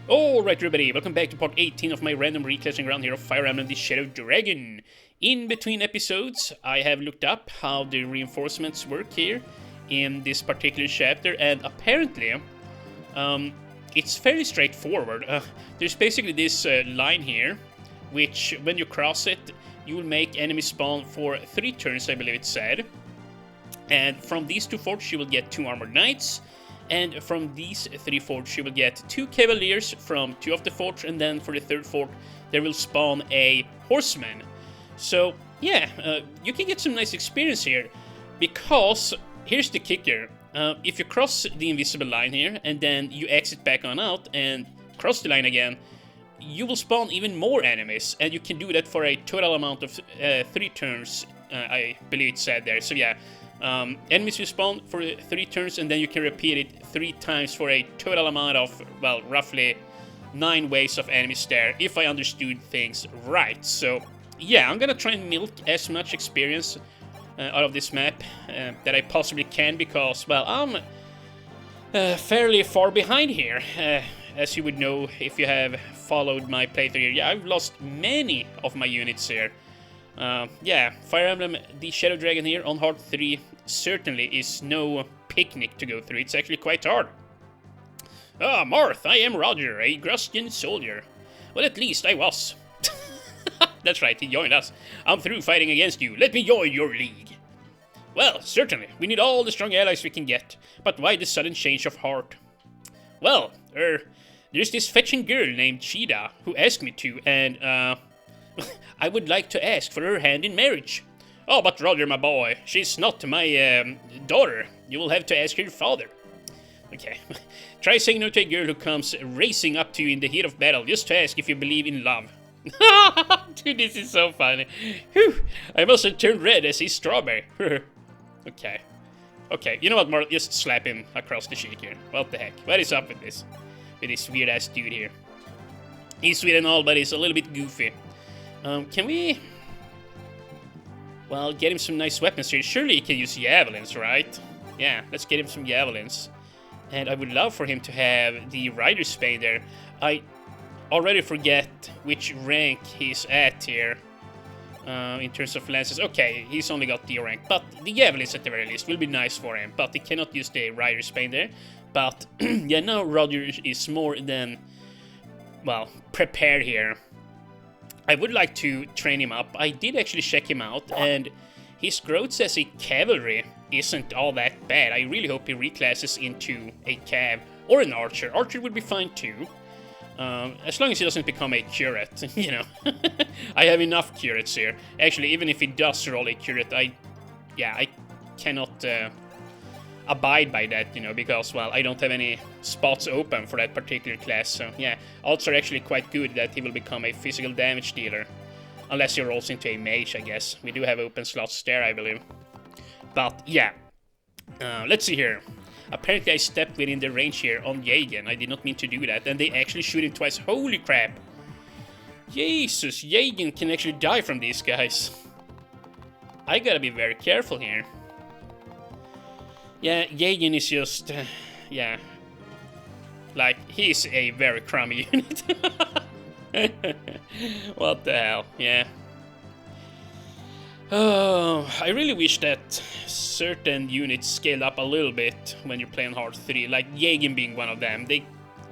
Alright everybody, welcome back to part 18 of my random reclassing round here of Fire Emblem the Shadow Dragon. In between episodes, I have looked up how the reinforcements work here in this particular chapter, and apparently, it's fairly straightforward. There's basically this line here, which when you cross it, you will make enemies spawn for 3 turns, I believe it said. And from these 2 forts you will get 2 armored knights. And from these 3 forts you will get 2 cavaliers from 2 of the forts, and then for the 3rd fort there will spawn a horseman. So yeah, you can get some nice experience here, because here's the kicker. If you cross the invisible line here, and then you exit back on out and cross the line again, you will spawn even more enemies, and you can do that for a total amount of 3 turns, I believe it said there. So yeah. Enemies will spawn for 3 turns, and then you can repeat it 3 times for a total amount of, well, roughly 9 waves of enemies there, if I understood things right. So, yeah, I'm gonna try and milk as much experience out of this map that I possibly can, because, well, I'm fairly far behind here, as you would know if you have followed my playthrough here. Yeah, I've lost many of my units here. Yeah, Fire Emblem the Shadow Dragon here on Hard 3 certainly is no picnic to go through. It's actually quite hard. Ah, Marth, I am Roger, a Grustian soldier. Well, at least I was. That's right, he joined us. I'm through fighting against you. Let me join your league. Well, certainly. We need all the strong allies we can get. But why the sudden change of heart? Well, there's this fetching girl named Cheetah who asked me to, and, I would like to ask for her hand in marriage. Oh, but Roger, my boy, she's not my, daughter. You will have to ask her father. Okay. Try saying no to a girl who comes racing up to you in the heat of battle just to ask if you believe in love. Dude, this is so funny. Whew. I must have turned red as he's strawberry. Okay. Okay, you know what, Mark? Just slap him across the cheek here. What the heck? What is up with this? With this weird-ass dude here. He's sweet and all, but he's a little bit goofy. Can we... Well, get him some nice weapons here. Surely he can use javelins, right? Yeah, let's get him some javelins. And I would love for him to have the Rider's Bane there. I already forget which rank he's at here. In terms of lances. Okay, he's only got D rank. But the javelins at the very least will be nice for him. But he cannot use the Rider's Bane there. But, yeah, now Roger is more than, well, prepared here. I would like to train him up. I did actually check him out, and his growth as a cavalry isn't all that bad. I really hope he reclasses into a cav or an archer. Archer would be fine too, as long as he doesn't become a curate, you know. I have enough curates here. Actually, even if he does roll a curate, I cannot abide by that, you know, because, well, I don't have any spots open for that particular class, so yeah, odds are actually quite good that he will become a physical damage dealer, unless he rolls into a mage, I guess. We do have open slots there, I believe. But yeah, let's see here. Apparently I stepped within the range here on Jagen. I did not mean to do that, and they actually shoot him twice. Holy crap! Jesus, Jagen can actually die from these guys. I gotta be very careful here. Yeah, Jagen is just, yeah, like, he's a very crummy unit. What the hell, yeah. Oh, I really wish that certain units scaled up a little bit when you're playing Hard 3, like Jagen being one of them. They,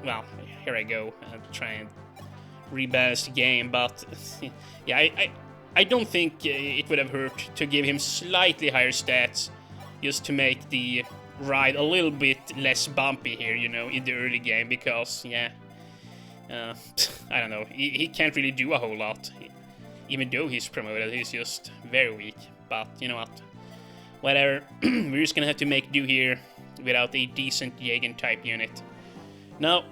well, here I go, I'll try and rebalance the game, but, yeah, I don't think it would have hurt to give him slightly higher stats, just to make the ride a little bit less bumpy here, you know, in the early game, because, yeah, I don't know, he can't really do a whole lot. Even though he's promoted, he's just very weak. But, you know what, whatever, we're just gonna have to make do here without a decent Jagen-type unit. Now,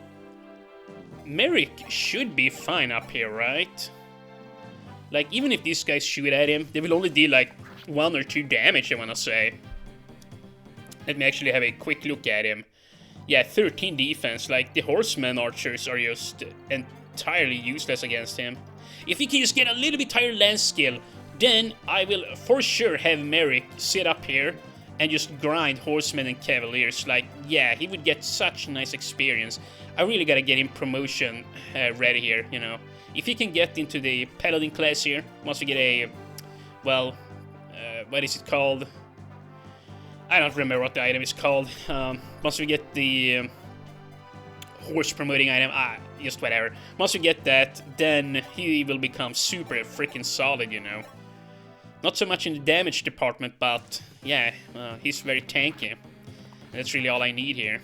Merrick should be fine up here, right? Like, even if these guys shoot at him, they will only deal, like, 1 or 2 damage, I wanna say. Let me actually have a quick look at him. Yeah, 13 defense. Like, the horseman archers are just entirely useless against him. If he can just get a little bit higher lance skill, then I will for sure have Merrick sit up here and just grind horsemen and cavaliers. Like, yeah, he would get such nice experience. I really gotta get him promotion ready here, you know. If he can get into the Paladin class here, once we get a, well, what is it called? I don't remember what the item is called. Once we get the horse promoting item, just whatever. Once we get that, then he will become super freaking solid, you know. Not so much in the damage department, but yeah, he's very tanky. And that's really all I need here.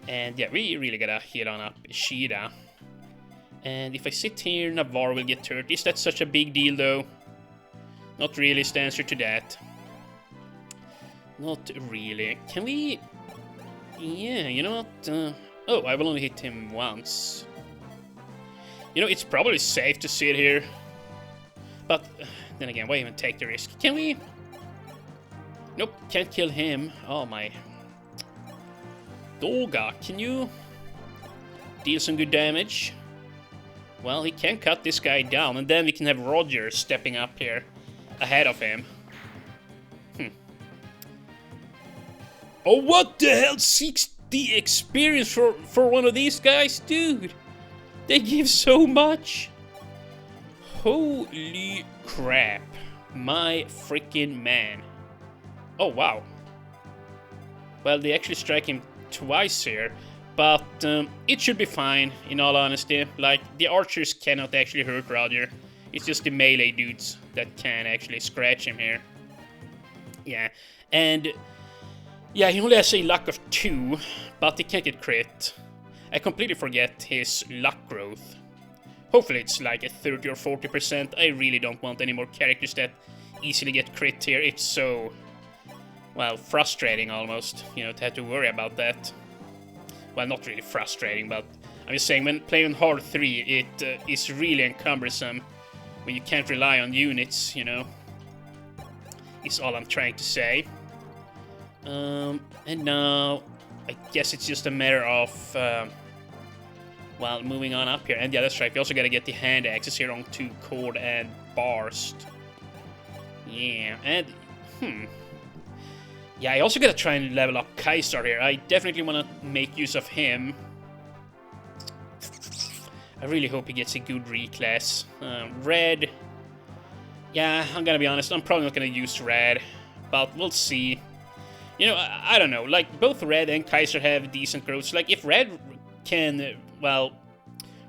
And yeah, we really gotta heal on up Shida. And if I sit here, Navarre will get hurt. Is that such a big deal, though? Not really is the answer to that. Not really. Can we... Yeah, you know what? Oh, I will only hit him once. You know, it's probably safe to sit here. But, then again, why even take the risk? Can we... Nope, can't kill him. Oh, my... Doga, can you... deal some good damage? Well, he can cut this guy down, and then we can have Roger stepping up here ahead of him. Oh, what the hell? 60 experience for one of these guys? Dude, they give so much. Holy crap. My freaking man. Oh, wow. Well, they actually strike him twice here. But it should be fine, in all honesty. Like, the archers cannot actually hurt Roger. It's just the melee dudes that can actually scratch him here. Yeah, and... yeah, he only has a luck of 2, but he can't get crit. I completely forget his luck growth. Hopefully it's like a 30 or 40%. I really don't want any more characters that easily get crit here. It's so, well, frustrating almost, you know, to have to worry about that. Well, not really frustrating, but I'm just saying, when playing hard 3, it is really cumbersome when you can't rely on units, you know. Is all I'm trying to say. And now, I guess it's just a matter of, well, moving on up here. And yeah, that's right, we also gotta get the hand axes here onto Cord and Barst. Yeah, and, yeah, I also gotta try and level up Kaiser here. I definitely wanna make use of him. I really hope he gets a good reclass. Red, yeah, I'm gonna be honest, I'm probably not gonna use Red, but we'll see. You know, I don't know, like, both Red and Kaiser have decent growths. Like, if Red can, well,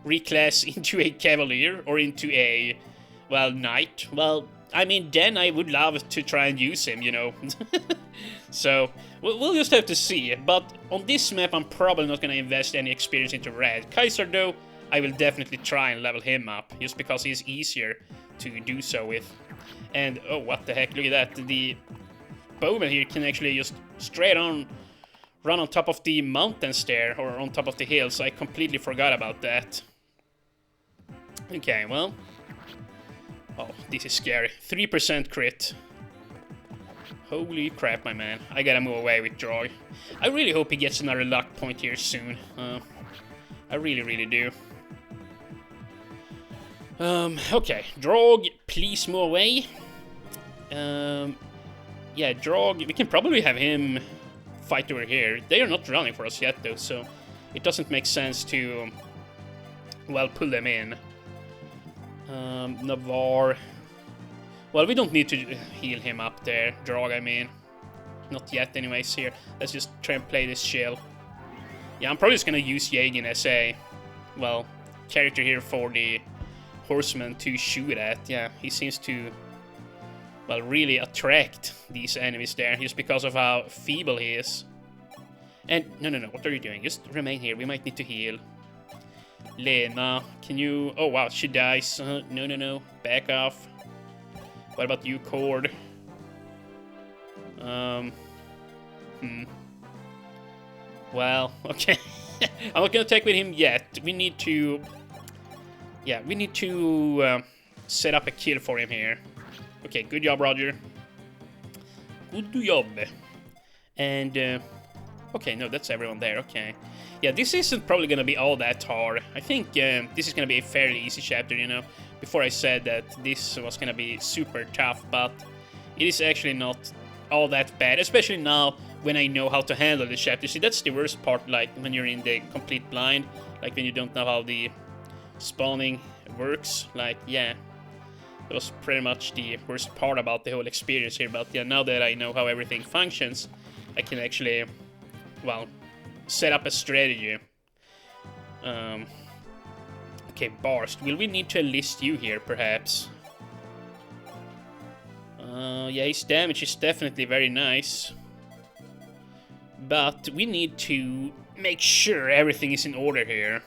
reclass into a Cavalier or into a, well, Knight, well, I mean, then I would love to try and use him, you know. So, we'll just have to see. But on this map, I'm probably not going to invest any experience into Red. Kaiser, though, I will definitely try and level him up, just because he's easier to do so with. And, oh, what the heck, look at that, the bowman here can actually just straight on run on top of the mountains there, or on top of the hills. I completely forgot about that. Okay, well... oh, this is scary. 3% crit. Holy crap, my man. I gotta move away with Drog. I really hope he gets another luck point here soon. I really, really do. Okay. Drog, please move away. Yeah, Drog, we can probably have him fight over here. They are not running for us yet, though, so it doesn't make sense to, well, pull them in. Navarre. Well, we don't need to heal him up there. Drog, I mean. Not yet, anyways, here. Let's just try and play this chill. Yeah, I'm probably just gonna use Yagin as a, well, character here for the horseman to shoot at. Yeah, he seems to, well, really attract these enemies there, just because of how feeble he is. And, no, what are you doing? Just remain here. We might need to heal. Lena, can you... oh, wow, she dies. No. Back off. What about you, Cord? Well, okay. I'm not gonna attack with him yet. We need to... yeah, we need to set up a kill for him here. Okay, good job, Roger. Good job. And, okay, no, that's everyone there, okay. Yeah, this isn't probably gonna be all that hard. I think this is gonna be a fairly easy chapter, you know. Before I said that this was gonna be super tough, but it is actually not all that bad. Especially now when I know how to handle the chapter. See, that's the worst part, like, when you're in the complete blind, like, when you don't know how the spawning works, like, yeah. That was pretty much the worst part about the whole experience here, but yeah, now that I know how everything functions, I can actually, well, set up a strategy. Okay, Barst, will we need to enlist you here, perhaps? Yeah, his damage is definitely very nice. But we need to make sure everything is in order here.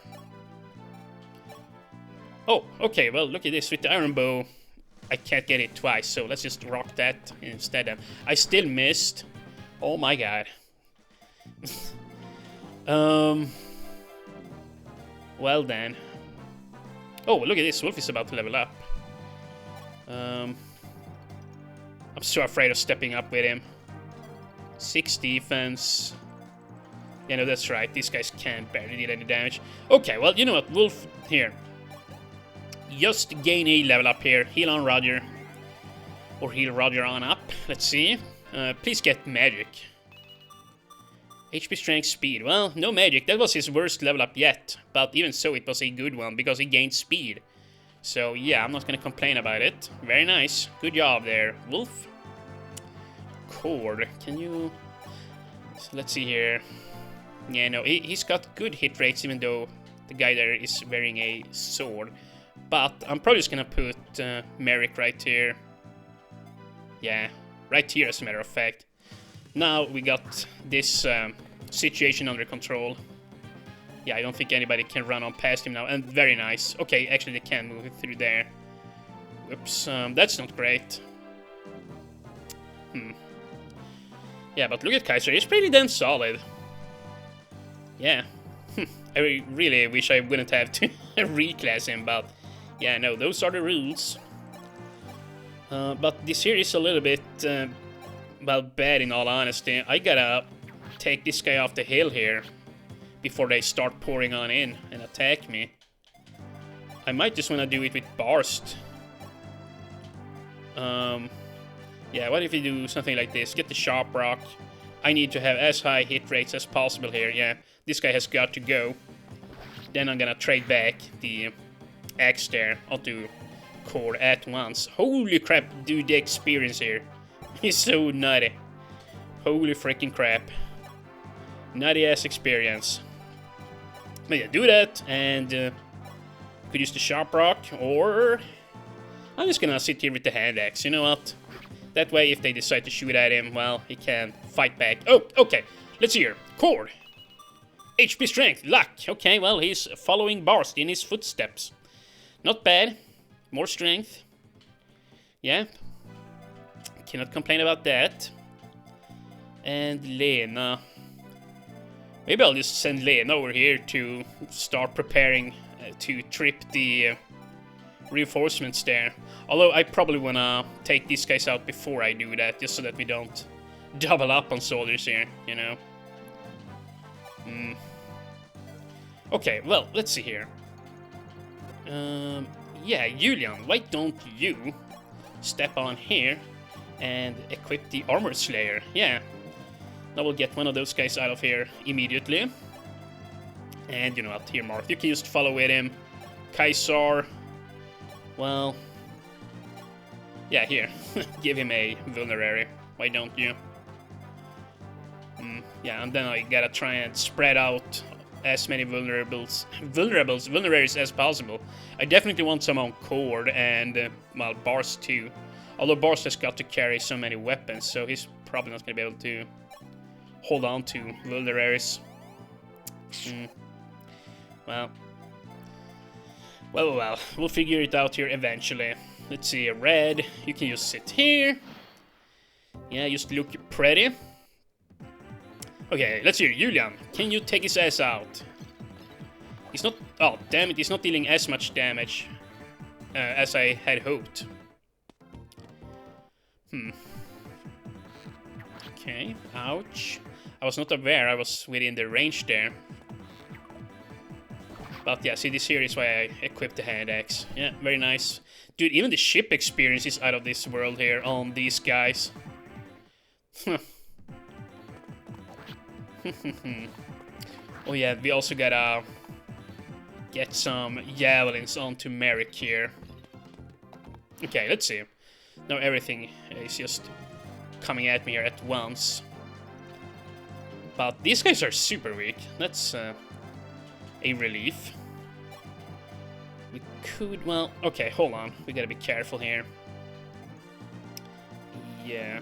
Oh, okay, well, look at this. With the iron bow, I can't get it twice, so let's just rock that instead. I still missed. Oh my god. Well then. Oh, look at this. Wolf is about to level up. I'm so afraid of stepping up with him. 6 defense. Yeah, no, that's right. These guys can't barely deal any damage. Okay, well, you know what? Wolf, here. Just gain a level up here. Heal on Roger. Or heal Roger on up. Let's see. Please get magic. HP, strength, speed. Well, no magic. That was his worst level up yet. But even so, it was a good one because he gained speed. So, yeah, I'm not going to complain about it. Very nice. Good job there, Wolf. Cord. Can you... So let's see here. Yeah, no, he's got good hit rates even though the guy there is wearing a sword. But I'm probably just going to put Merrick right here. Yeah, right here as a matter of fact. Now we got this situation under control. Yeah, I don't think anybody can run on past him now. And very nice. Okay, actually they can move through there. Whoops, that's not great. Yeah, but look at Kaiser. He's pretty damn solid. Yeah. I really wish I wouldn't have to reclass him, but... Yeah, no, those are the rules. But this here is a little bit... well, bad in all honesty. I gotta take this guy off the hill here before they start pouring on in and attack me. I might just want to do it with Barst. Yeah, what if you do something like this? Get the Sharp Rock. I need to have as high hit rates as possible here. Yeah, this guy has got to go. Then I'm gonna trade back the axe there onto Core at once. Holy crap, dude, the experience here. He's so nutty. Holy freaking crap. Nutty ass experience. But yeah, do that, and could use the Sharp Rock, or I'm just gonna sit here with the hand axe. You know what? That way, if they decide to shoot at him, well, he can fight back. Oh, okay. Let's see here. Cord. HP, strength, luck. Okay, well, he's following Barst in his footsteps. Not bad. More strength. Yeah. Cannot complain about that. And Lena. Maybe I'll just send Lena over here to start preparing to trip the reinforcements there. Although I probably wanna take these guys out before I do that, just so that we don't double up on soldiers here, you know. Okay, well, let's see here. Yeah, Julian, why don't you step on here and equip the Armor Slayer? Yeah. Now we'll get one of those guys out of here immediately. And you know what, here, Mark, you can just follow with him. Kaisar, well, yeah, here, give him a vulnerary, why don't you? Yeah, and then I gotta try and spread out as many vulneraries as possible. I definitely want some on Cord and, well, Barst too. Although Barst has got to carry so many weapons, so he's probably not gonna be able to hold on to vulneraries. Well, we'll figure it out here eventually. Let's see, Red, you can just sit here. Yeah, just look pretty. Okay, let's hear, Julian, can you take his ass out? He's not, oh, damn it, he's not dealing as much damage as I had hoped. Okay, ouch. I was not aware I was within the range there. But yeah, see, this here is why I equipped the hand axe. Yeah, very nice. Dude, even the ship experience is out of this world here on these guys. Oh yeah, we also gotta get some javelins onto Merrick here. Okay, let's see. Now everything is just coming at me here at once. But these guys are super weak. That's a relief. We could, well, okay, hold on. We gotta be careful here. Yeah,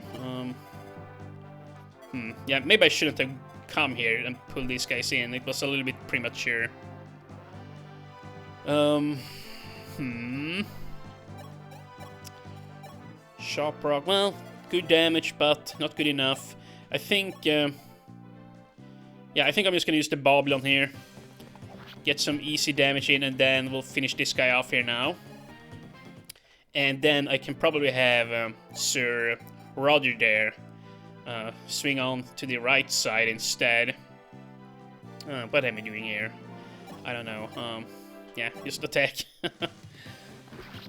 yeah, maybe I shouldn't have come here and pulled these guys in. It was a little bit premature. Sharp rock, well, good damage, but not good enough. I think, yeah, I think I'm just gonna use the Babylon here. Get some easy damage in, and then we'll finish this guy off here now. And then I can probably have Sir Roger there swing on to the right side instead. What am I doing here? I don't know. Yeah, just attack.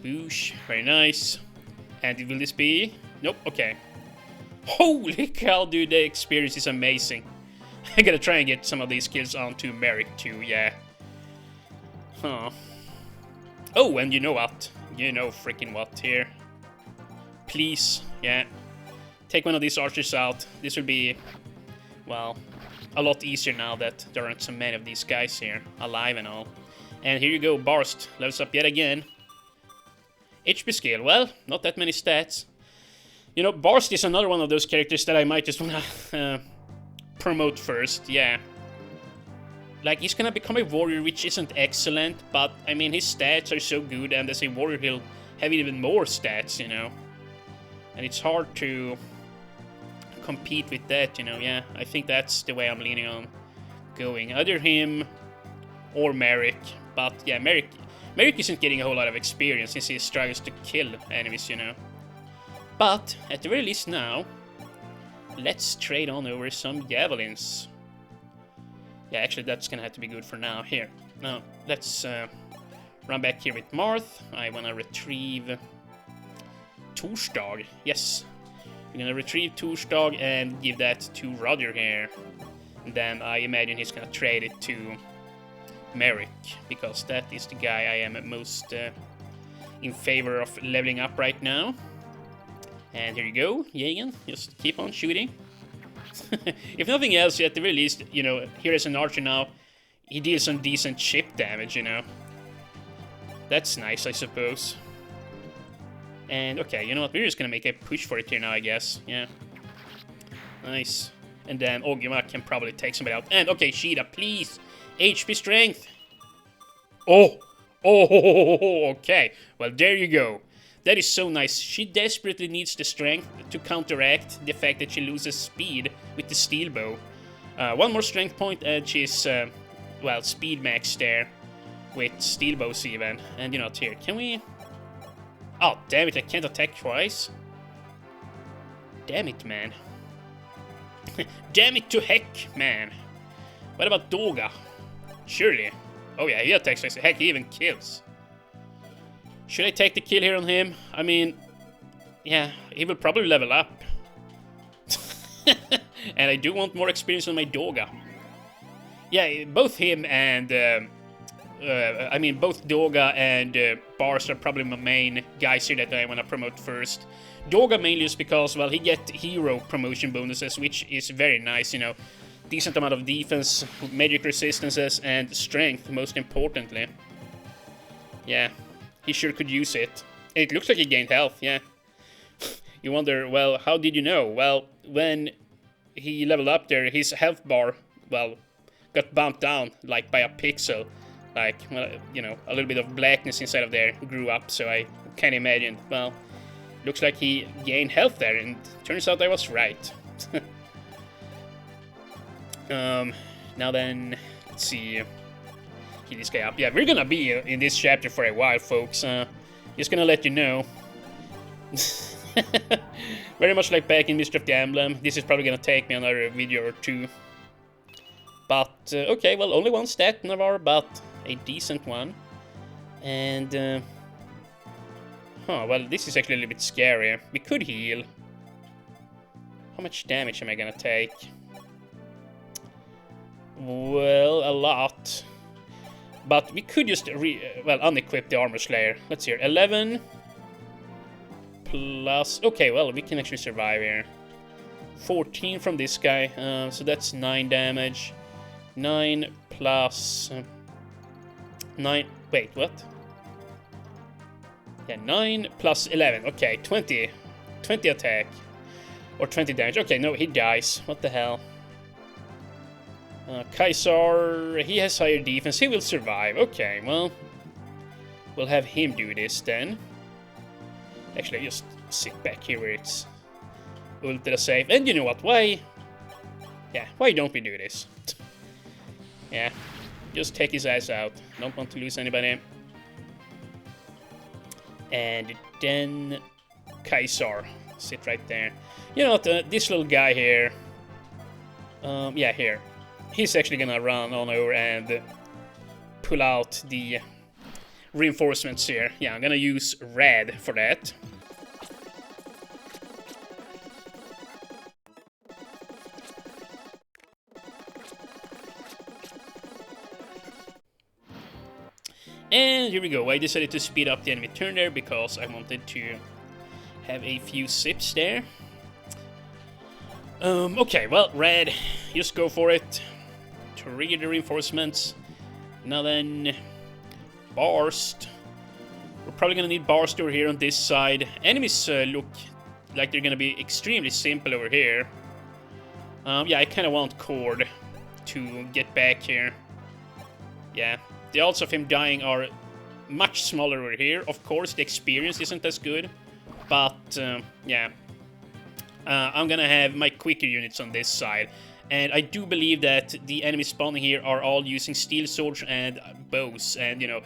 Boosh, very nice. And will this be? Nope, okay. Holy cow, dude, the experience is amazing. I gotta try and get some of these kills onto Merrick too, yeah. Huh. Oh, and you know what? You know freaking what here. Please, yeah. Take one of these archers out. This will be, well, a lot easier now that there aren't so many of these guys here, alive and all. And here you go, Barst levels up yet again. HP scale, well, not that many stats. You know, Barst is another one of those characters that I might just wanna promote first, yeah. Like, he's gonna become a warrior, which isn't excellent, but, I mean, his stats are so good, and as a warrior he'll have even more stats, you know. And it's hard to compete with that, you know, yeah. I think that's the way I'm leaning on going. Either him or Merrick, but, yeah, Merrick isn't getting a whole lot of experience since he struggles to kill enemies, you know. But, at the very least now, let's trade on over some javelins. Yeah, actually, that's gonna have to be good for now. Here, now, let's run back here with Marth. I wanna retrieve Torsdag. Yes, we're gonna retrieve Torsdag and give that to Roger here. And then I imagine he's gonna trade it to Merrick, because that is the guy I am most in favor of leveling up right now. And here you go, Jagan, just keep on shooting. If nothing else, at the very least, you know, here as an archer now, he deals some decent chip damage, you know. That's nice, I suppose. And, okay, you know what, we're just gonna make a push for it here now, I guess, yeah. Nice. And then Ogima can probably take somebody out. And, okay, Sheeta, please! HP strength! Oh! Oh, okay. Well, there you go. That is so nice. She desperately needs the strength to counteract the fact that she loses speed with the steel bow. One more strength point and she's, well, speed max there with steel bows even. And you know what, here, can we... Oh, damn it, I can't attack twice. Damn it, man. Damn it to heck, man. What about Doga? Surely. Oh yeah, he attacks twice. Heck, he even kills. Should I take the kill here on him? I mean, yeah, he will probably level up. And I do want more experience on my Doga. Yeah, both him and... I mean, both Doga and Bars are probably my main guys here that I want to promote first. Doga mainly is because, well, he get hero promotion bonuses, which is very nice, you know. Decent amount of defense, magic resistances, and strength, most importantly. Yeah. He sure could use it. And it looks like he gained health, yeah. You wonder, well, how did you know? Well, when he leveled up there, his health bar, well, got bumped down, like, by a pixel. Like, well, you know, a little bit of blackness inside of there grew up, so I can imagine. Well, looks like he gained health there, and turns out I was right. Now then, let's see... Heal this guy up. Yeah, we're gonna be in this chapter for a while, folks. Just gonna let you know. Very much like back in Mystery of the Emblem. This is probably gonna take me another video or two. But, okay, well, only one stat, Navarre, but a decent one. And, huh, well, this is actually a little bit scary. We could heal. How much damage am I gonna take? Well, a lot. But we could just unequip the armor slayer. Let's see here. 11 plus... Okay, well, we can actually survive here. 14 from this guy, so that's 9 damage. 9 plus... 9... Wait, what? Yeah, 9 plus 11. Okay, 20. 20 attack. Or 20 damage. Okay, no, he dies. What the hell? Kaisar, he has higher defense. He will survive. Okay, well... We'll have him do this then. Actually, just sit back here where it's ultra safe. And you know what? Why? Yeah, why don't we do this? Yeah, just take his ass out. Don't want to lose anybody. And then Kaisar, sit right there. You know what? This little guy here. Yeah, here. He's actually gonna run on over and pull out the reinforcements here. Yeah, I'm gonna use red for that. And here we go. I decided to speed up the enemy turn there because I wanted to have a few sips there. Okay, well, red, just go for it. Trigger the reinforcements. Now then, Barst. We're probably gonna need Barst over here on this side. Enemies look like they're gonna be extremely simple over here. Yeah, I kind of want Cord to get back here. Yeah, the odds of him dying are much smaller over here. Of course, the experience isn't as good, but yeah. I'm gonna have my quicker units on this side. And I do believe that the enemies spawning here are all using steel swords and bows. And, you know,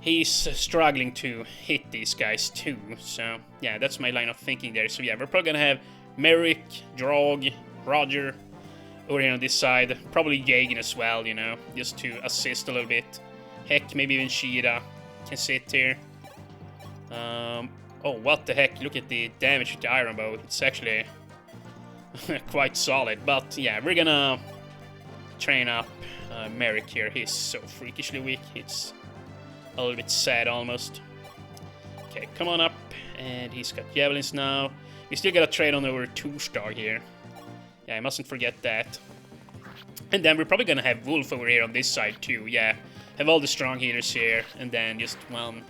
he's struggling to hit these guys too. So, yeah, that's my line of thinking there. So, yeah, we're probably gonna have Merrick, Drog, Roger over here on this side. Probably Jagan as well, you know, just to assist a little bit. Heck, maybe even Shira can sit here. Oh, what the heck, look at the damage with the iron bow. It's actually quite solid, but yeah, we're gonna train up Merrick here. He's so freakishly weak, it's a little bit sad almost. Okay, come on up, and he's got javelins now. We still gotta trade on over Torsdag here. Yeah, I mustn't forget that. And then we're probably gonna have Wolf over here on this side too, yeah. Have all the strong healers here, and then just one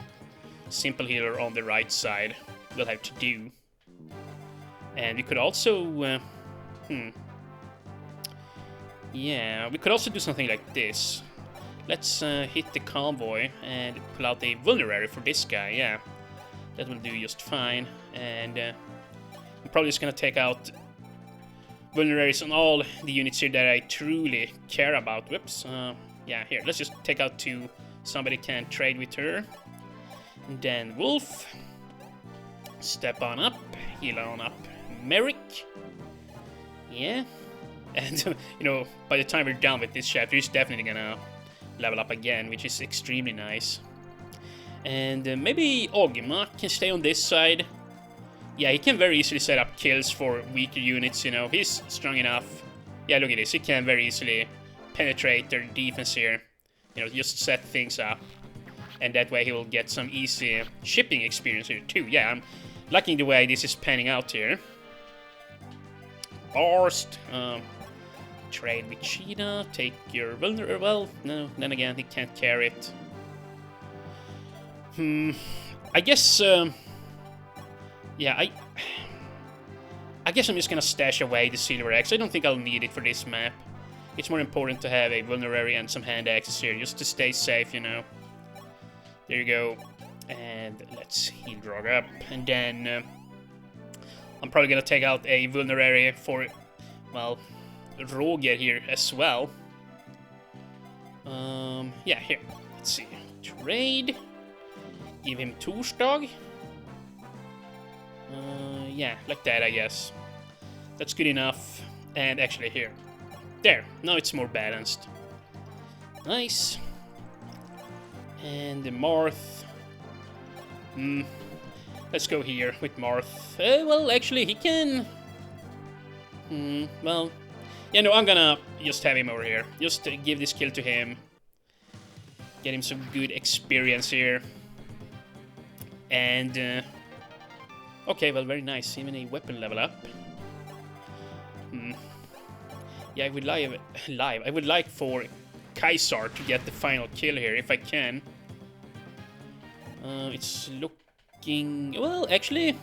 simple healer on the right side we'll have to do. And we could also... yeah, we could also do something like this. Let's hit the convoy and pull out a vulnerary for this guy, yeah. That will do just fine. And I'm probably just gonna take out vulneraries on all the units here that I truly care about. Whoops. Yeah, here, let's just take out 2. Somebody can trade with her. And then Wolf. Step on up. Heal on up. Merrick. Yeah. And, you know, by the time we're done with this chapter, he's definitely gonna level up again, which is extremely nice. And maybe Ogma can stay on this side. Yeah, he can very easily set up kills for weaker units, you know. He's strong enough. Yeah, look at this. He can very easily penetrate their defense here. You know, just set things up. And that way he will get some easy shipping experience here too. Yeah, I'm liking the way this is panning out here. Barst. Trade with Cheetah. Take your vulnerable. Well, no, then again, he can't carry it. I guess... yeah, I guess I'm just gonna stash away the Silver Axe. I don't think I'll need it for this map. It's more important to have a vulnerary and some hand axes here, just to stay safe, you know. There you go. And let's heal Drog up. And then I'm probably gonna take out a vulnerary for, well, Roger here as well. Yeah, here. Let's see. Trade. Give him Torsdag. Yeah, like that, I guess. That's good enough. And actually here. There. Now it's more balanced. Nice. And the Marth. Let's go here with Marth. Well, actually, he can... well, Yeah, no, I'm gonna just have him over here. Just give this kill to him. Get him some good experience here. And, okay, well, very nice. Even a weapon level up. Yeah, I would I would like for Kaisar to get the final kill here, if I can. It's looking... Well, actually,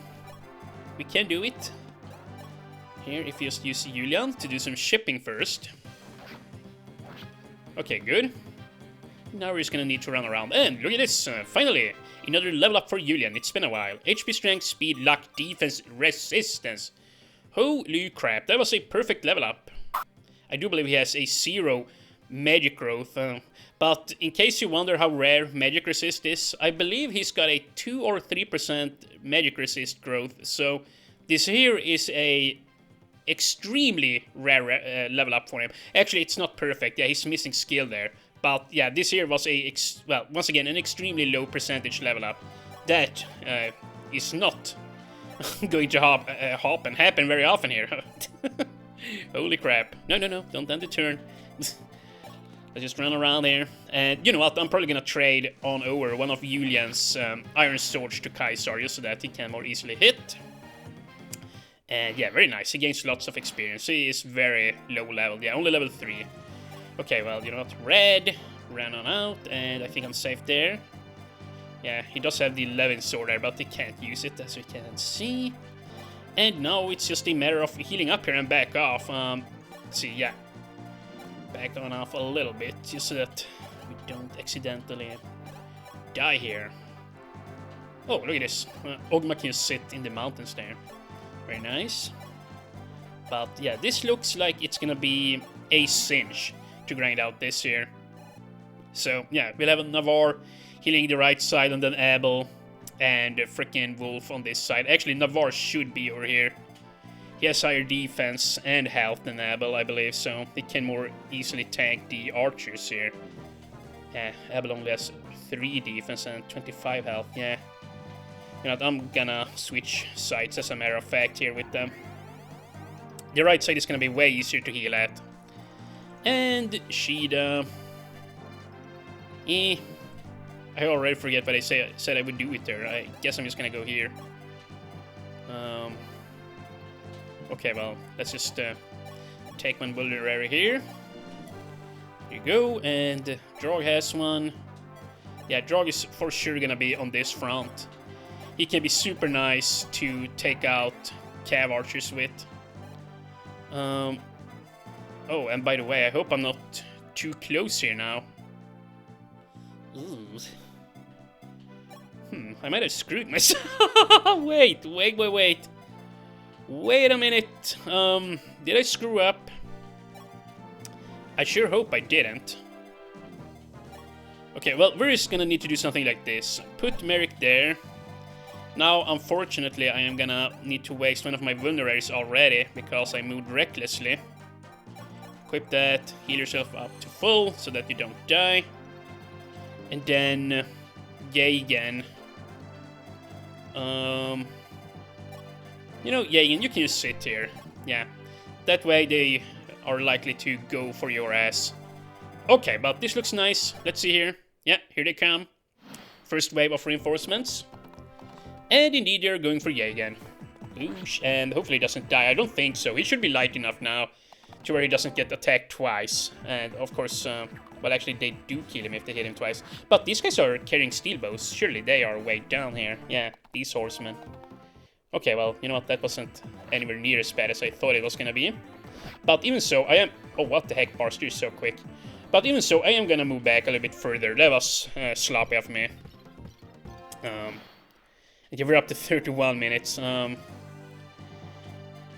we can do it. Here, if you just use Julian to do some shipping first. Okay, good. Now we're just gonna need to run around. And look at this, finally! Another level up for Julian. It's been a while. HP, strength, speed, luck, defense, resistance. Holy crap, that was a perfect level up. I do believe he has a 0 magic growth. But in case you wonder how rare magic resist is, I believe he's got a 2 or 3% magic resist growth. So this here is a extremely rare level up for him. Actually, it's not perfect. Yeah, he's missing skill there. But yeah, this here was a, well, once again, an extremely low percentage level up. That is not going to happen very often here. Holy crap. No, don't end the turn. Let's just run around here. And you know what, I'm probably gonna trade on over one of Julian's Iron Swords to Kaisar, just so that he can more easily hit. And yeah, very nice. He gains lots of experience. He is very low level. Yeah, only level 3. Okay, well, you know what? Red. Ran on out, and I think I'm safe there. Yeah, he does have the 11 sword there, but he can't use it, as we can see. And now it's just a matter of healing up here and back off. Let's see, yeah. Back on off a little bit, just so that we don't accidentally die here. Oh, look at this. Ogma can sit in the mountains there. Very nice. But yeah, this looks like it's gonna be a cinch to grind out this here. So yeah, we'll have a Navarre healing the right side, and then Abel and frickin' Wolf on this side. Actually, Navarre should be over here. He has higher defense and health than Abel, I believe, so he can more easily tank the archers here. Abel only has 3 defense and 25 health, yeah. You know, I'm gonna switch sides as a matter of fact here with them. The right side is gonna be way easier to heal at. And Shida. I already forget what I said I would do it there. I guess I'm just gonna go here. Okay, well, let's just take one vulnerary here. There you go, and Drog has one. Yeah, Drog is for sure gonna be on this front. He can be super nice to take out cav archers with. Oh, and by the way, I hope I'm not too close here now. Ooh. I might have screwed myself. Wait. Wait a minute. Did I screw up? I sure hope I didn't. Okay, well, we're just gonna need to do something like this. Put Merrick there. Now, unfortunately, I am gonna need to waste one of my vulneraries already, because I moved recklessly. Equip that, heal yourself up to full, so that you don't die. And then, Jagen. You know, Jagen, you can just sit here. Yeah, that way they are likely to go for your ass. Okay, but this looks nice. Let's see here. Yeah, here they come. First wave of reinforcements. And indeed, they're going for Jagen. Oosh, and hopefully he doesn't die. I don't think so. He should be light enough now to where he doesn't get attacked twice. And of course, well, actually, they do kill him if they hit him twice. But these guys are carrying steel bows. Surely they are way down here. Yeah, these horsemen. Okay, well, you know what? That wasn't anywhere near as bad as I thought it was gonna be. But even so, I am... Oh, what the heck, Barster is so quick. But even so, I am gonna move back a little bit further. That was sloppy of me. Okay, we're up to 31 minutes.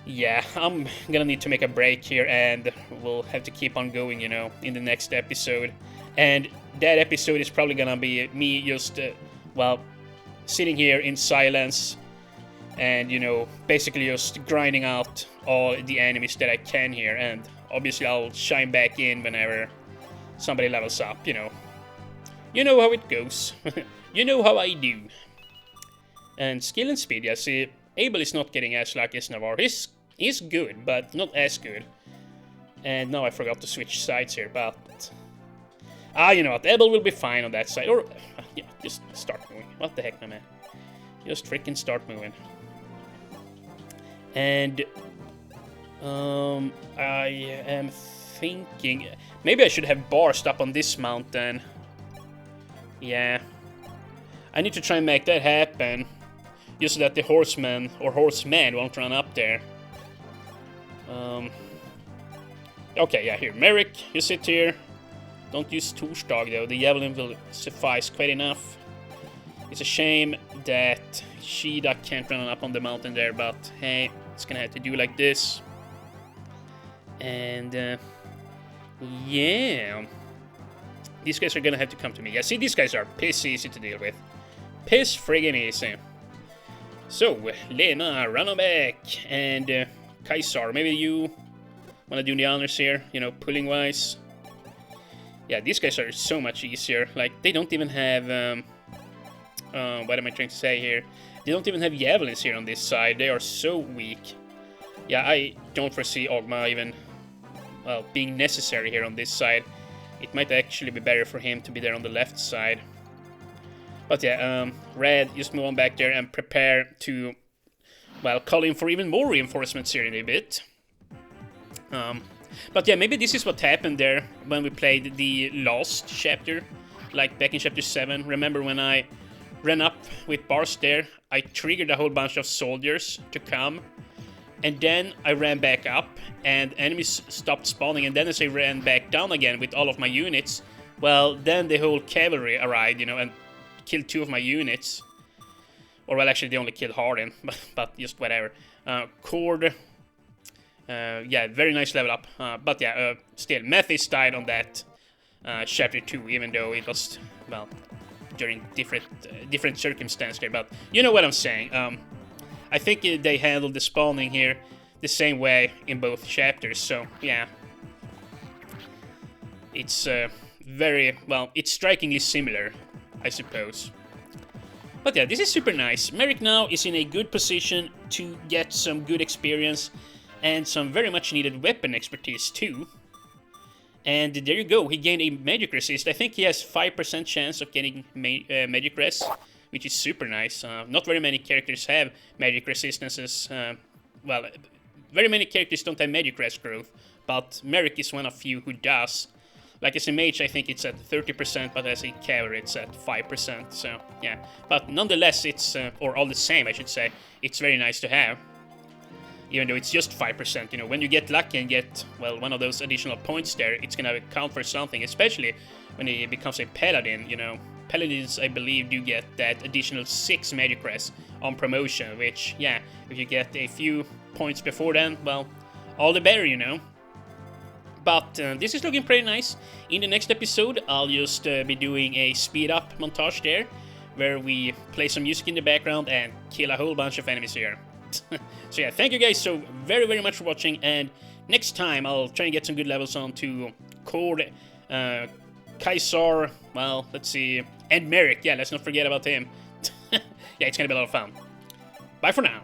Yeah, I'm gonna need to make a break here, and we'll have to keep on going, you know, in the next episode. And that episode is probably gonna be me just, well, sitting here in silence and, you know, basically just grinding out all the enemies that I can here. And obviously I'll shine back in whenever somebody levels up, you know. You know how it goes. You know how I do. And skill and speed, yeah, see, Abel is not getting as lucky as Navarre. He's good, but not as good. And now I forgot to switch sides here, but... you know what, Ebel will be fine on that side. Or, yeah, just start moving. What the heck, my man? Just freaking start moving. And... I am thinking... Maybe I should have bars up on this mountain. Yeah. I need to try and make that happen. Just so that the horseman, or horseman, won't run up there. Okay, yeah, here. Merrick, you sit here. Don't use Torsdag, though. The javelin will suffice quite enough. It's a shame that Shida can't run up on the mountain there, but hey, it's gonna have to do like this. And, yeah. These guys are gonna have to come to me. Yeah, see, these guys are piss easy to deal with. Piss friggin' easy. So, Lena, run on back. And, Kaisar, maybe you wanna do the honors here, you know, pulling-wise. Yeah, these guys are so much easier. Like, they don't even have, what am I trying to say here? They don't even have javelins here on this side. They are so weak. Yeah, I don't foresee Ogma even, well, being necessary here on this side. It might actually be better for him to be there on the left side. But yeah, Red, just move on back there and prepare to, well, call in for even more reinforcements here in a bit. But yeah, maybe this is what happened there when we played the last chapter, like back in chapter 7. Remember when I ran up with bars there, I triggered a whole bunch of soldiers to come, and then I ran back up, and enemies stopped spawning, and then as I ran back down again with all of my units, well, then the whole cavalry arrived, you know, and killed 2 of my units. Or, well, actually, they only killed Hardin, but just whatever. Cord... yeah, very nice level up. But yeah, still, Methis died on that chapter 2, even though it was, well, during different circumstances there. But you know what I'm saying. I think they handled the spawning here the same way in both chapters. So yeah, it's very, well, it's strikingly similar, I suppose. But yeah, this is super nice. Merrick now is in a good position to get some good experience and some very much needed weapon expertise too. And there you go, he gained a magic resist. I think he has 5% chance of getting magic res, which is super nice. Not very many characters have magic resistances. Well, very many characters don't have magic res growth, but Merrick is one of few who does. Like as a mage, I think it's at 30%, but as a cavalry, it's at 5%. So yeah, but nonetheless, it's or all the same, I should say, it's very nice to have. Even though it's just 5%, you know, when you get lucky and get, well, one of those additional points there, it's gonna count for something, especially when he becomes a paladin, you know. Paladins, I believe, do get that additional 6 magic res on promotion, which, yeah, if you get a few points before then, well, all the better, you know. But this is looking pretty nice. In the next episode, I'll just be doing a speed-up montage there, where we play some music in the background and kill a whole bunch of enemies here. So yeah, thank you guys so very much for watching, and next time I'll try and get some good levels on to Cord, Kaisar, well, let's see, and Merrick. Yeah, let's not forget about him. Yeah, it's gonna be a lot of fun. Bye for now.